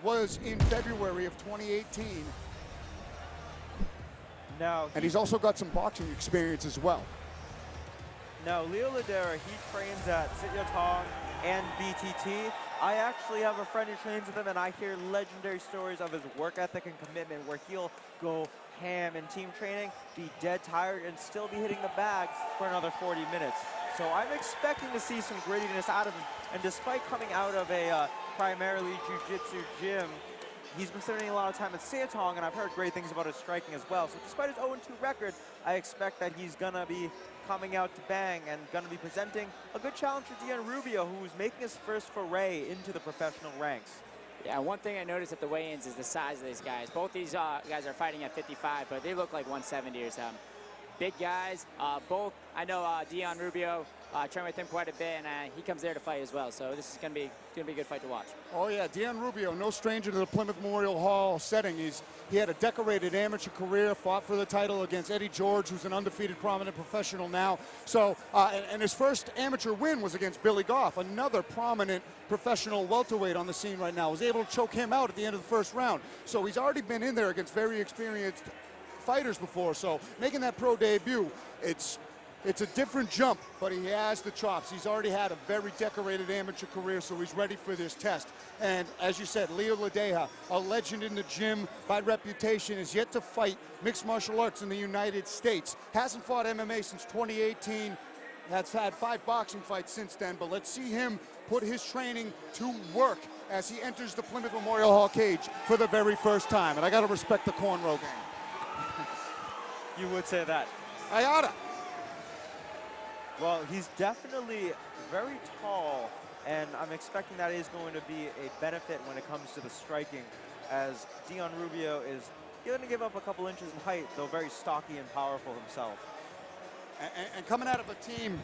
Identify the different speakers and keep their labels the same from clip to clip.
Speaker 1: was in February of 2018.
Speaker 2: Now,
Speaker 1: and he's also got some boxing experience as well.
Speaker 2: Now, Leo Ladeira, he trains at Sityodtong and BTT. I actually have a friend who trains with him, and I hear legendary stories of his work ethic and commitment, where he'll go ham in team training, be dead tired, and still be hitting the bag for another 40 minutes. So I'm expecting to see some grittiness out of him. And despite coming out of a primarily jiu-jitsu gym, he's been spending a lot of time at Sityodtong, and I've heard great things about his striking as well. So despite his 0-2 record, I expect that he's gonna be coming out to bang and gonna be presenting a good challenge for Dion Rubio, who's making his first foray into the professional ranks.
Speaker 3: Yeah, one thing I noticed at the weigh-ins is the size of these guys. Both these guys are fighting at 55, but they look like 170 or something. Big guys, both. I know Dion Rubio, train with him quite a bit, and he comes there to fight as well. So this is gonna be a good fight to watch.
Speaker 1: Oh yeah, Dion Rubio, no stranger to the Plymouth Memorial Hall setting. He had a decorated amateur career, fought for the title against Eddie George, who's an undefeated prominent professional now. So, and his first amateur win was against Billy Goff, another prominent professional welterweight on the scene right now. Was able to choke him out at the end of the first round. So he's already been in there against very experienced fighters before. So making that pro debut, it's a different jump, but he has the chops. He's already had a very decorated amateur career, so he's ready for this test. And as you said, Leo Ladeira, a legend in the gym by reputation, is yet to fight mixed martial arts in the United States. Hasn't fought MMA since 2018. Has had 5 boxing fights since then, but let's see him put his training to work as he enters the Plymouth Memorial Hall cage for the very first time. And I gotta respect the cornrow game.
Speaker 2: You would say that.
Speaker 1: I oughta.
Speaker 2: Well, he's definitely very tall, and I'm expecting that is going to be a benefit when it comes to the striking, as Dion Rubio is going to give up a couple inches in height, though very stocky and powerful himself.
Speaker 1: And coming out of a team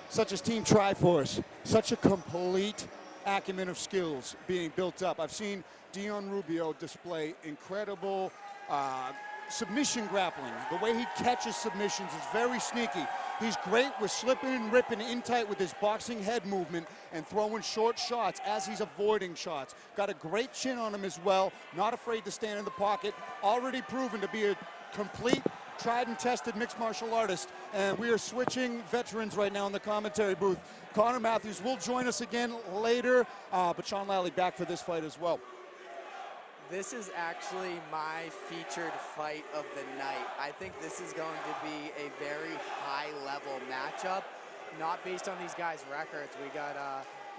Speaker 1: such as Team Triforce, such a complete acumen of skills being built up. I've seen Dion Rubio display incredible submission grappling. The way he catches submissions is very sneaky. He's great with slipping and ripping in tight with his boxing head movement and throwing short shots as he's avoiding shots. Got a great chin on him as well, not afraid to stand in the pocket. Already proven to be a complete, tried and tested mixed martial artist. And we are switching veterans right now in the commentary booth. Connor Matthews will join us again later, but Sean Lally back for this fight as well.
Speaker 4: This is actually my featured fight of the night. I think this is going to be a very high-level matchup, not based on these guys' records. We got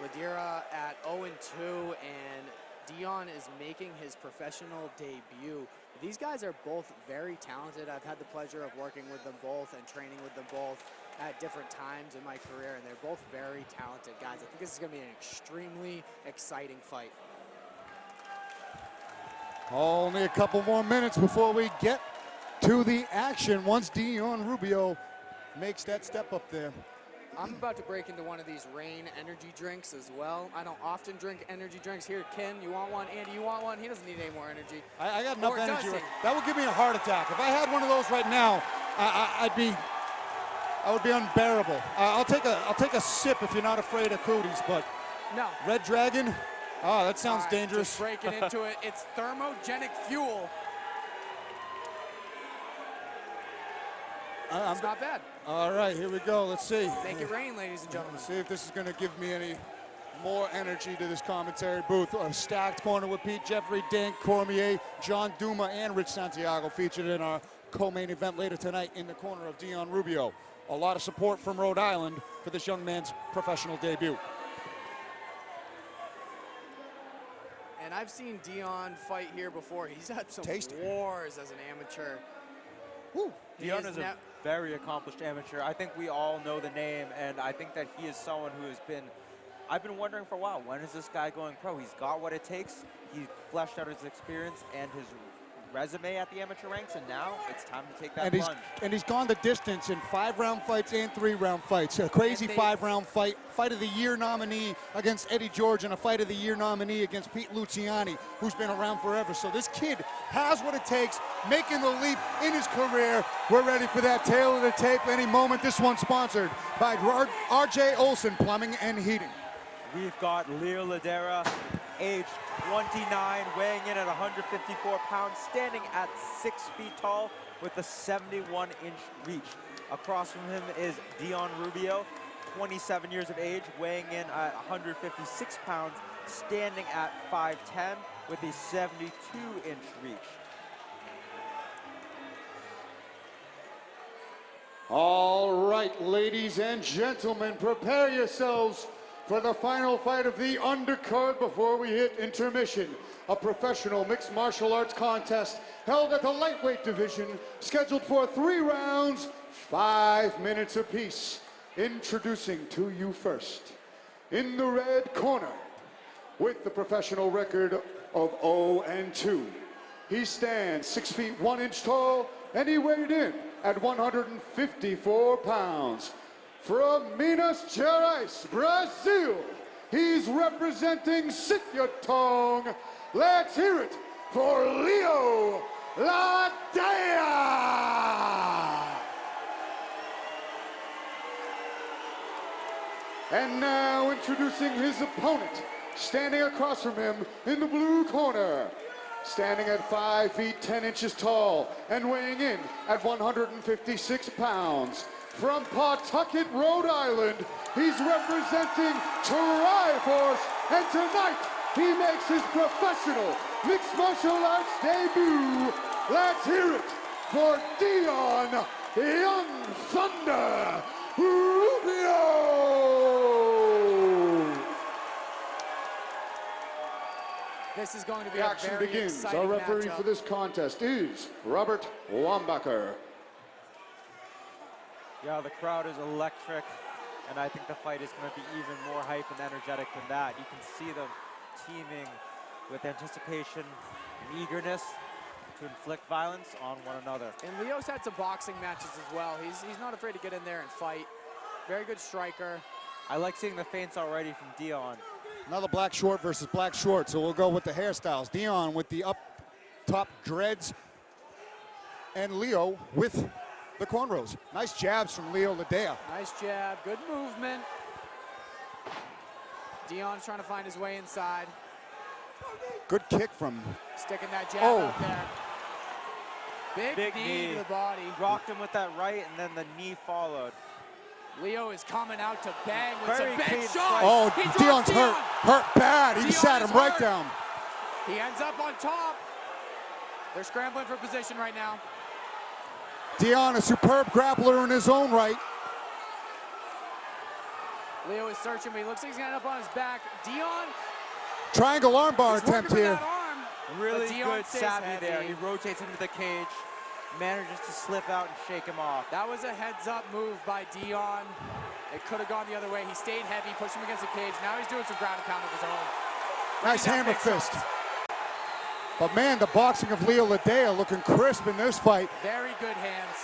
Speaker 4: Ladeira at 0-2, and Dion is making his professional debut. These guys are both very talented. I've had the pleasure of working with them both and training with them both at different times in my career, and they're both very talented guys. I think this is going to be an extremely exciting fight.
Speaker 1: Only a couple more minutes before we get to the action once Dion Rubio makes that step up there.
Speaker 4: I'm about to break into one of these Rain energy drinks as well. I don't often drink energy drinks. Here, Ken, you want one? Andy, you want one? He doesn't need any more energy.
Speaker 1: I got enough
Speaker 4: Or
Speaker 1: energy.
Speaker 4: does he?
Speaker 1: That would give me a heart attack. If I had one of those right now, I would be unbearable. I'll take a sip if you're not afraid of cooties, but
Speaker 4: No.
Speaker 1: Red Dragon. Oh, that sounds dangerous.
Speaker 4: Just breaking into it. It's thermogenic fuel. It's not bad.
Speaker 1: All right, here we go. Let's see.
Speaker 4: Make it rain, ladies and gentlemen.
Speaker 1: Let's see if this is going to give me any more energy to this commentary booth. A stacked corner with Pete Jeffrey, Dan Cormier, John Duma, and Rich Santiago featured in our co-main event later tonight in the corner of Dion Rubio. A lot of support from Rhode Island for this young man's professional debut.
Speaker 4: And I've seen Dion fight here before. He's had some wars as an amateur.
Speaker 1: Woo.
Speaker 2: Dion is a very accomplished amateur. I think we all know the name, and I think that he is someone who has been, I've been wondering for a while, when is this guy going pro? He's got what it takes. He fleshed out his experience and his resume at the amateur ranks, and now it's time to take that plunge.
Speaker 1: And he's gone the distance in 5-round fights and 3-round fights. A crazy 5-round fight. Fight of the Year nominee against Eddie George, and a Fight of the Year nominee against Pete Luciani, who's been around forever. So this kid has what it takes, making the leap in his career. We're ready for that tail of the tape any moment. This one's sponsored by R.J. Olson Plumbing and Heating.
Speaker 2: We've got Leo Ladeira age 29, weighing in at 154 pounds, standing at 6 feet tall with a 71-inch reach. Across from him is Dion Rubio, 27 years of age, weighing in at 156 pounds, standing at 5'10", with a 72-inch reach.
Speaker 1: All right, ladies and gentlemen, prepare yourselves for the final fight of the undercard before we hit intermission. A professional mixed martial arts contest held at the lightweight division, scheduled for 3 rounds, 5 minutes apiece. Introducing to you first, in the red corner, with the professional record of 0-2. He stands 6 feet 1 inch tall, and he weighed in at 154 pounds. From Minas Gerais, Brazil, he's representing Sityatung. Let's hear it for Leo Ladeira. And now introducing his opponent, standing across from him in the blue corner, standing at 5 feet 10 inches tall and weighing in at 156 pounds. From Pawtucket, Rhode Island, he's representing Triforce, and tonight he makes his professional mixed martial arts debut. Let's hear it for Dion Young Thunder Rubio.
Speaker 4: This is going to be
Speaker 1: The
Speaker 4: a
Speaker 1: action
Speaker 4: very
Speaker 1: begins.
Speaker 4: exciting
Speaker 1: Our referee
Speaker 4: matchup.
Speaker 1: for this contest is Robert Wambacher.
Speaker 2: Yeah, the crowd is electric, and I think the fight is going to be even more hype and energetic than that. You can see them teeming with anticipation and eagerness to inflict violence on one another.
Speaker 4: And Leo's had some boxing matches as well. He's not afraid to get in there and fight. Very good striker.
Speaker 2: I like seeing the feints already from Dion.
Speaker 1: Another black short versus black short, so we'll go with the hairstyles. Dion with the up top dreads, and Leo with the cornrows. Nice jabs from Leo Ladeira.
Speaker 4: Nice jab, good movement. Dion's trying to find his way inside.
Speaker 1: Good kick from,
Speaker 4: Sticking that jab
Speaker 1: Oh.
Speaker 4: out there. Big knee to the body.
Speaker 2: Rocked him with that right, and then the knee followed.
Speaker 4: Leo is coming out to bang with
Speaker 2: Very
Speaker 4: some big
Speaker 2: clean
Speaker 4: shots.
Speaker 2: strike.
Speaker 1: oh,
Speaker 4: He drops
Speaker 1: Dion's
Speaker 4: Dion.
Speaker 1: hurt bad. He
Speaker 4: Dion
Speaker 1: sat
Speaker 4: is
Speaker 1: him right
Speaker 4: hurt.
Speaker 1: down.
Speaker 4: He ends up on top. They're scrambling for position right now.
Speaker 1: Dion, a superb grappler in his own right.
Speaker 4: Leo is searching, but he looks like he's gonna end up on his back. Dion
Speaker 1: Triangle armbar
Speaker 4: is working
Speaker 1: attempt
Speaker 4: with
Speaker 1: here.
Speaker 4: that arm.
Speaker 2: Really
Speaker 4: But Dion
Speaker 2: good
Speaker 4: stays
Speaker 2: savvy
Speaker 4: heavy.
Speaker 2: there. He rotates him to the cage, manages to slip out and shake him off.
Speaker 4: That was a heads-up move by Dion. It could have gone the other way. He stayed heavy, pushed him against the cage. Now he's doing some ground and pound of his own.
Speaker 1: Nice
Speaker 4: Bringing down
Speaker 1: hammer
Speaker 4: big
Speaker 1: fist.
Speaker 4: shots.
Speaker 1: But man, the boxing of Leo Ladeira looking crisp in this fight.
Speaker 4: Very good hands.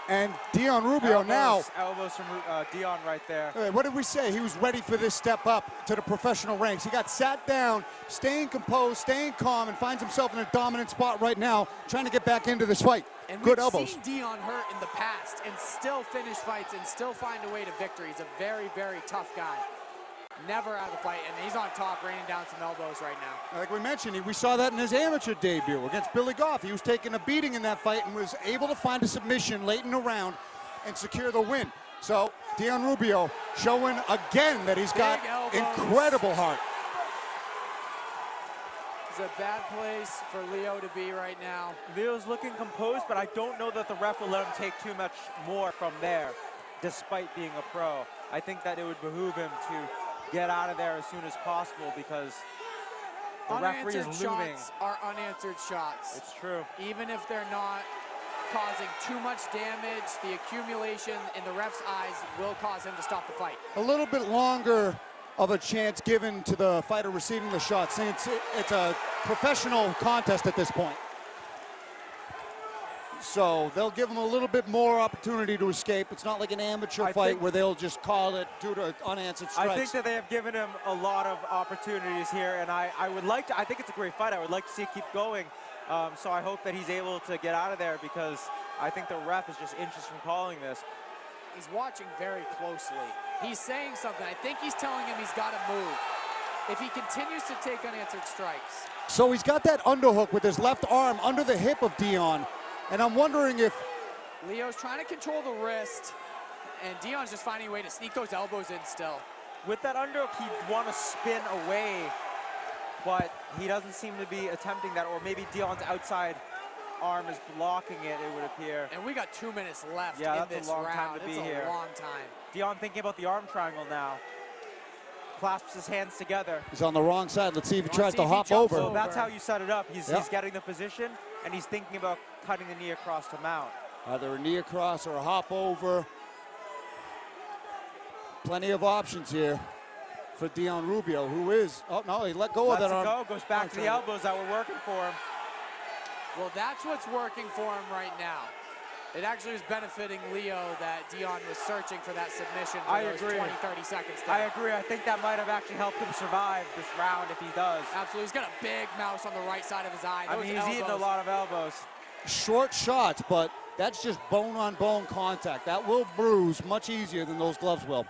Speaker 1: And Dion Rubio now,
Speaker 2: Elbows from Dion right there.
Speaker 1: what did we say? He was ready for this step up to the professional ranks. He got sat down, staying composed, staying calm, and finds himself in a dominant spot right now, trying to get back into this fight.
Speaker 4: And
Speaker 1: Good
Speaker 4: we've
Speaker 1: elbows.
Speaker 4: seen Dion hurt in the past and still finish fights and still find a way to victory. He's a very, very tough guy. Never out of the fight, and he's on top, raining down some elbows right now.
Speaker 1: Like we mentioned, we saw that in his amateur debut against Billy Goff. He was taking a beating in that fight and was able to find a submission late in the round and secure the win. So Dion Rubio showing again that he's got
Speaker 4: Big elbows.
Speaker 1: incredible heart.
Speaker 4: It's a bad place for Leo to be right now.
Speaker 2: Leo's looking composed, but I don't know that the ref will let him take too much more from there, despite being a pro. I think that it would behoove him to get out of there as soon as possible because the referee is
Speaker 4: Unanswered
Speaker 2: looming.
Speaker 4: shots are unanswered shots.
Speaker 2: It's true.
Speaker 4: Even if they're not causing too much damage, the accumulation in the ref's eyes will cause him to stop the fight.
Speaker 1: A little bit longer of a chance given to the fighter receiving the shot, since it's a professional contest at this point. So they'll give him a little bit more opportunity to escape. It's not like an amateur
Speaker 2: I
Speaker 1: fight
Speaker 2: think-
Speaker 1: where they'll just call it due to unanswered strikes.
Speaker 2: I think that they have given him a lot of opportunities here, and I would like to, I think it's a great fight. I would like to see it keep going. So I hope that he's able to get out of there because I think the ref is just inches from calling this.
Speaker 4: He's watching very closely. He's saying something. I think he's telling him he's got to move. if he continues to take unanswered strikes.
Speaker 1: So he's got that underhook with his left arm under the hip of Dion, and I'm wondering if
Speaker 4: Leo's trying to control the wrist, and Dion's just finding a way to sneak those elbows in still.
Speaker 2: With that underhook, he'd want to spin away, but he doesn't seem to be attempting that, or maybe Dion's outside arm is blocking it, it would appear.
Speaker 4: And we got 2 minutes left
Speaker 2: Yeah,
Speaker 4: in
Speaker 2: that's
Speaker 4: this
Speaker 2: a long
Speaker 4: round.
Speaker 2: time to be here.
Speaker 4: It's a long time.
Speaker 2: Dion thinking about the arm triangle now. Clasps his hands together.
Speaker 1: he's on the wrong side. Let's see if he tries
Speaker 4: see
Speaker 1: to
Speaker 4: if he
Speaker 1: hop
Speaker 4: jumps
Speaker 1: over.
Speaker 2: So that's how you set it up. He's
Speaker 1: Yep.
Speaker 2: getting the position, and he's thinking about cutting the knee across to mount.
Speaker 1: Either a knee across or a hop over. Plenty of options here for Dion Rubio, who is, oh no, he let go of
Speaker 2: Lets
Speaker 1: that
Speaker 2: it
Speaker 1: arm.
Speaker 2: go, goes back to the elbows that were working for him.
Speaker 4: Well, that's what's working for him right now. It actually was benefiting Leo that Dion was searching for that submission for
Speaker 2: I
Speaker 4: those
Speaker 2: agree.
Speaker 4: 20, 30 seconds there.
Speaker 2: I agree. I think that might have actually helped him survive this round if he does.
Speaker 4: Absolutely. He's got a big mouse on the right side of his eye.
Speaker 2: I
Speaker 4: Those
Speaker 2: mean, he's eating a
Speaker 4: elbows.
Speaker 2: lot of elbows.
Speaker 1: Short shots, but that's just bone-on-bone contact. That will bruise much easier than those gloves will.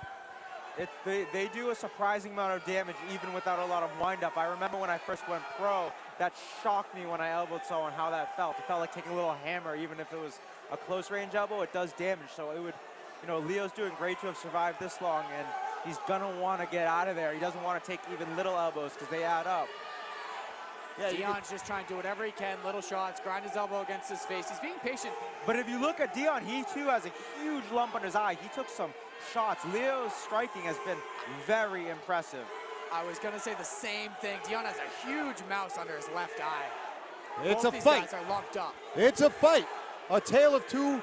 Speaker 2: They do a surprising amount of damage even without a lot of wind-up. I remember when I first went pro, that shocked me when I elbowed someone, how that felt. It felt like taking a little hammer, even if it was a close-range elbow, it does damage. So it would, you know, Leo's doing great to have survived this long, and he's gonna want to get out of there. He doesn't want to take even little elbows because they add up.
Speaker 1: Yeah,
Speaker 4: Dion's just trying to do whatever he can, little shots, grind his elbow against his face. He's being patient.
Speaker 2: But if you look at Dion, he too has a huge lump on his eye. He took some shots. Leo's striking has been very impressive.
Speaker 4: I was going to say the same thing. Dion has a huge mouse under his left eye.
Speaker 1: It's
Speaker 4: Both
Speaker 1: a
Speaker 4: these
Speaker 1: fight.
Speaker 4: guys are locked up.
Speaker 1: It's a fight. A tale of two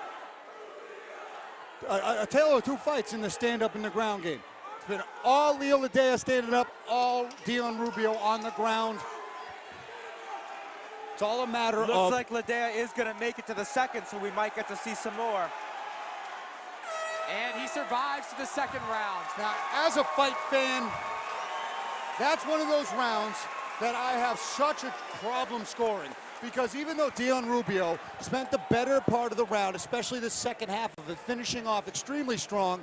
Speaker 1: fights in the stand-up and the ground game. It's been all Leo Ladeira standing up, all Dion Rubio on the ground. It's all a matter of...
Speaker 2: Looks like Ladeira is going to make it to the second, so we might get to see some more.
Speaker 4: And he survives to the second round.
Speaker 1: Now, as a fight fan, that's one of those rounds that I have such a problem scoring. Because even though Dion Rubio spent the better part of the round, especially the second half of it, finishing off extremely strong,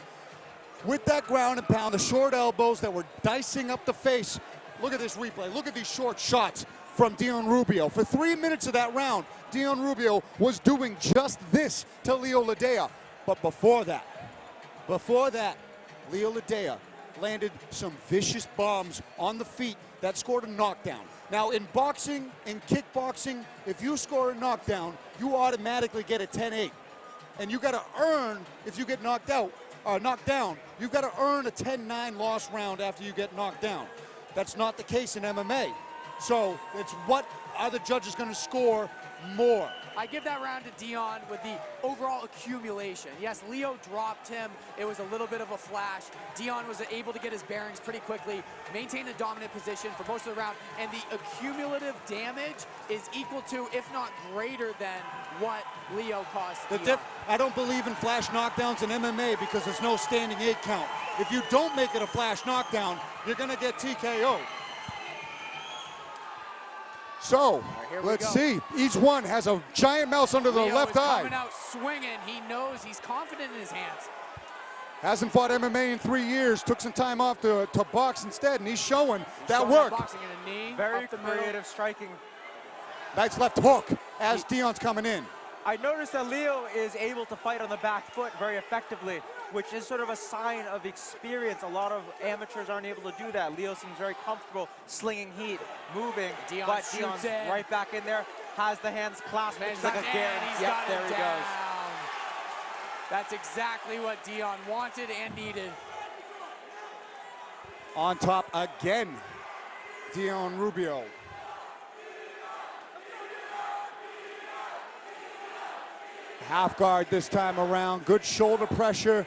Speaker 1: with that ground and pound, the short elbows that were dicing up the face. Look at this replay. Look at these short shots from Dion Rubio. For 3 minutes of that round, Dion Rubio was doing just this to Leo Ladeira. But before that, Leo Ladeira landed some vicious bombs on the feet that scored a knockdown. Now, in boxing, in kickboxing, if you score a knockdown, you automatically get a 10-8. And you got to earn, if you get knocked down, you've got to earn a 10-9 loss round after you get knocked down. That's not the case in MMA. So it's what are the judges going to score more?
Speaker 4: I give that round to Dion with the overall accumulation. Yes, Leo dropped him. It was a little bit of a flash. Dion was able to get his bearings pretty quickly, maintain the dominant position for most of the round, and the accumulative damage is equal to, if not greater than, what Leo caused Dion.
Speaker 1: I don't believe in flash knockdowns in MMA because there's no standing 8 count. If you don't make it a flash knockdown, you're going to get TKO. So, let's see. Each one has a giant mouse under the
Speaker 4: Leo
Speaker 1: left
Speaker 4: is
Speaker 1: eye.
Speaker 4: coming out swinging. He knows he's confident in his hands.
Speaker 1: Hasn't fought MMA in 3 years. Took some time off to box instead, and he's showing that
Speaker 4: Showing
Speaker 1: work.
Speaker 4: Boxing in a knee,
Speaker 2: Very
Speaker 4: up the middle.
Speaker 2: creative striking.
Speaker 1: Nice left hook as Dion's coming in.
Speaker 2: I noticed that Leo is able to fight on the back foot very effectively, which is sort of a sign of experience. A lot of amateurs aren't able to do that. Leo seems very comfortable slinging heat, moving,
Speaker 4: Dion
Speaker 2: but
Speaker 4: shoots
Speaker 2: Dion's
Speaker 4: in.
Speaker 2: right back in there, has the hands clasped, which is like a
Speaker 4: And
Speaker 2: guarantee.
Speaker 4: he's
Speaker 2: Yep,
Speaker 4: got
Speaker 2: there
Speaker 4: him
Speaker 2: he
Speaker 4: down.
Speaker 2: goes.
Speaker 4: That's exactly what Dion wanted and needed.
Speaker 1: On top again, Dion Rubio. Half guard this time around. Good shoulder pressure.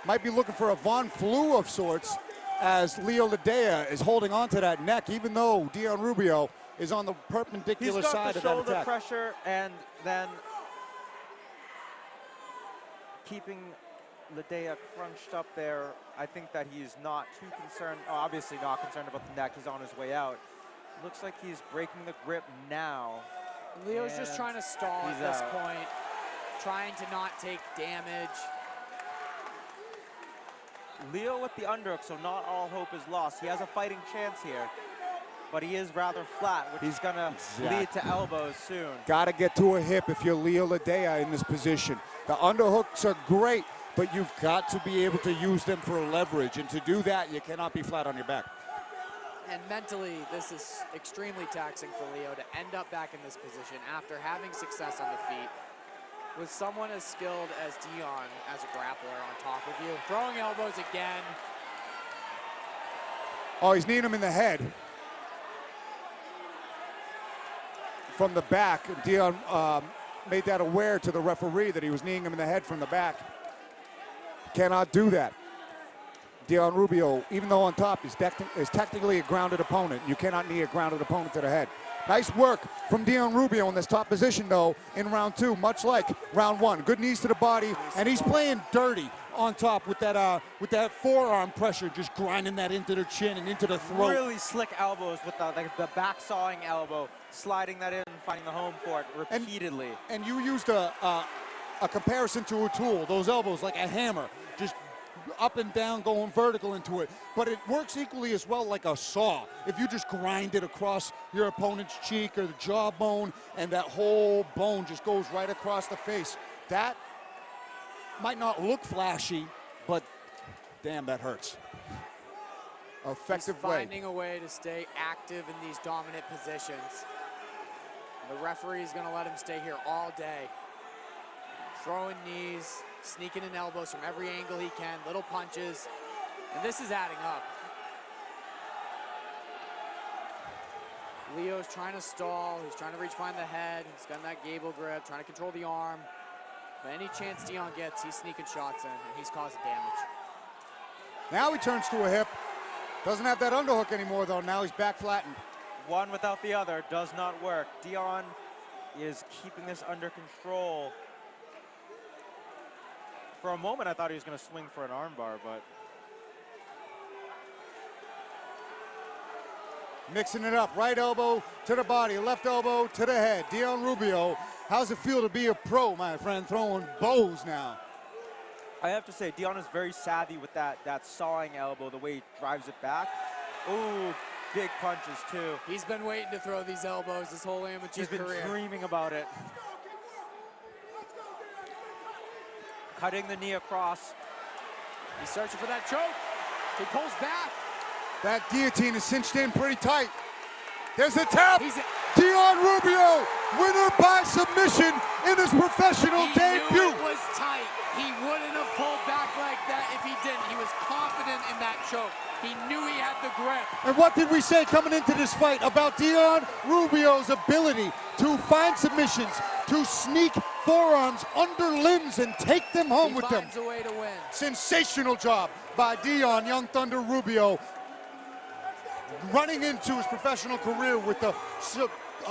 Speaker 1: Might be looking for a Von Flue of sorts as Leo Ladeira is holding on to that neck, even though Dion Rubio is on the perpendicular
Speaker 2: He's got
Speaker 1: side
Speaker 2: the
Speaker 1: of that
Speaker 2: shoulder
Speaker 1: attack.
Speaker 2: pressure and then keeping Ladeira crunched up there. I think that he's not too concerned, obviously not concerned about the neck. He's on his way out. Looks like he's breaking the grip now.
Speaker 4: Leo's just trying to stall at
Speaker 2: he's
Speaker 4: this
Speaker 2: out.
Speaker 4: point, trying to not take damage.
Speaker 2: Leo with the underhook, so not all hope is lost. He has a fighting chance here, but he is rather flat, which is going to lead to elbows soon.
Speaker 1: Got to get to a hip if you're Leo Ladeira in this position. The underhooks are great, but you've got to be able to use them for leverage, and to do that, you cannot be flat on your back.
Speaker 4: And mentally, this is extremely taxing for Leo to end up back in this position after having success on the feet with someone as skilled as Dion as a grappler on top of you. Throwing elbows again.
Speaker 1: Oh, he's kneeing him in the head. From the back, Dion made that aware to the referee that he was kneeing him in the head from the back. Cannot do that. Dion Rubio, even though on top, is technically a grounded opponent. You cannot knee a grounded opponent to the head. Nice work from Dion Rubio in this top position, though, in round 2, much like round 1. Good knees to the body, and he's playing dirty on top with that forearm pressure, just grinding that into the chin and into the throat.
Speaker 2: Really slick elbows with the back sawing elbow, sliding that in and finding the home for it repeatedly.
Speaker 1: And you used a comparison to a tool, those elbows like a hammer, just up and down, going vertical into it. But it works equally as well like a saw. If you just grind it across your opponent's cheek or the jawbone, and that whole bone just goes right across the face, that might not look flashy, but damn, that hurts. Effective
Speaker 4: He's finding a way to stay active in these dominant positions. The referee is going to let him stay here all day. Throwing knees, sneaking in elbows from every angle he can, little punches, and this is adding up. Leo's trying to stall, he's trying to reach behind the head, he's got that gable grip, trying to control the arm. But any chance Dion gets, he's sneaking shots in, and he's causing damage.
Speaker 1: Now he turns to a hip. Doesn't have that underhook anymore, though. Now he's back flattened.
Speaker 2: One without the other does not work. Dion is keeping this under control. For a moment, I thought he was going to swing for an armbar, but
Speaker 1: mixing it up. Right elbow to the body, left elbow to the head. Dion Rubio, how's it feel to be a pro, my friend, throwing bows now?
Speaker 2: I have to say, Dion is very savvy with that sawing elbow, the way he drives it back. Ooh, big punches, too.
Speaker 4: He's been waiting to throw these elbows his whole amateur career.
Speaker 2: He's been dreaming about it. Cutting the knee across.
Speaker 4: He's searching for that choke. He pulls back.
Speaker 1: That guillotine is cinched in pretty tight. There's the tap. Dion Rubio, winner by submission in his professional debut.
Speaker 4: He knew it was tight. He wouldn't have pulled back like that if he didn't. He was confident in that choke. He knew he had the grip.
Speaker 1: And what did we say coming into this fight about Dion Rubio's ability to find submissions, to sneak forearms under limbs and take them home with them?
Speaker 4: He finds a way to win.
Speaker 1: Sensational job by Dion Young Thunder Rubio, running into his professional career with a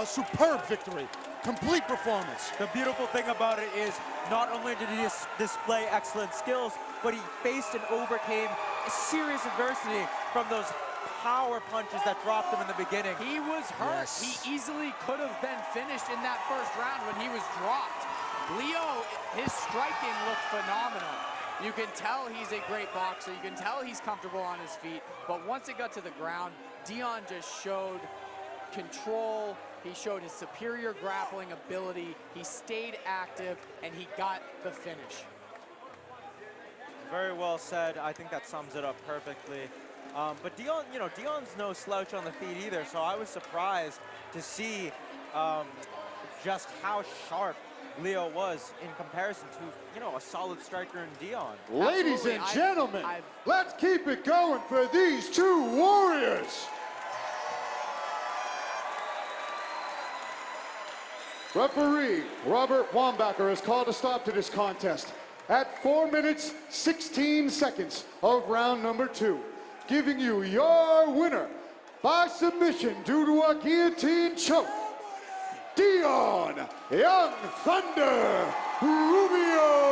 Speaker 1: superb victory. Complete performance.
Speaker 2: The beautiful thing about it is not only did he display excellent skills, but he faced and overcame serious adversity from those power punches that dropped him in the beginning.
Speaker 4: He was hurt.
Speaker 1: Yes.
Speaker 4: He easily could have been finished in that first round when he was dropped. Leo, his striking looked phenomenal. You can tell he's a great boxer. You can tell he's comfortable on his feet. But once it got to the ground, Dion just showed control. He showed his superior grappling ability. He stayed active, and he got the finish.
Speaker 2: Very well said. I think that sums it up perfectly. But Dion, Dion's no slouch on the feet either, so I was surprised to see just how sharp Leo was in comparison to, a solid striker in Dion.
Speaker 1: Ladies and gentlemen, let's keep it going for these two warriors. Referee Robert Wambacher has called a stop to this contest at 4 minutes, 16 seconds of round number 2, giving you your winner by submission due to a guillotine choke, Dion Young Thunder Rubio.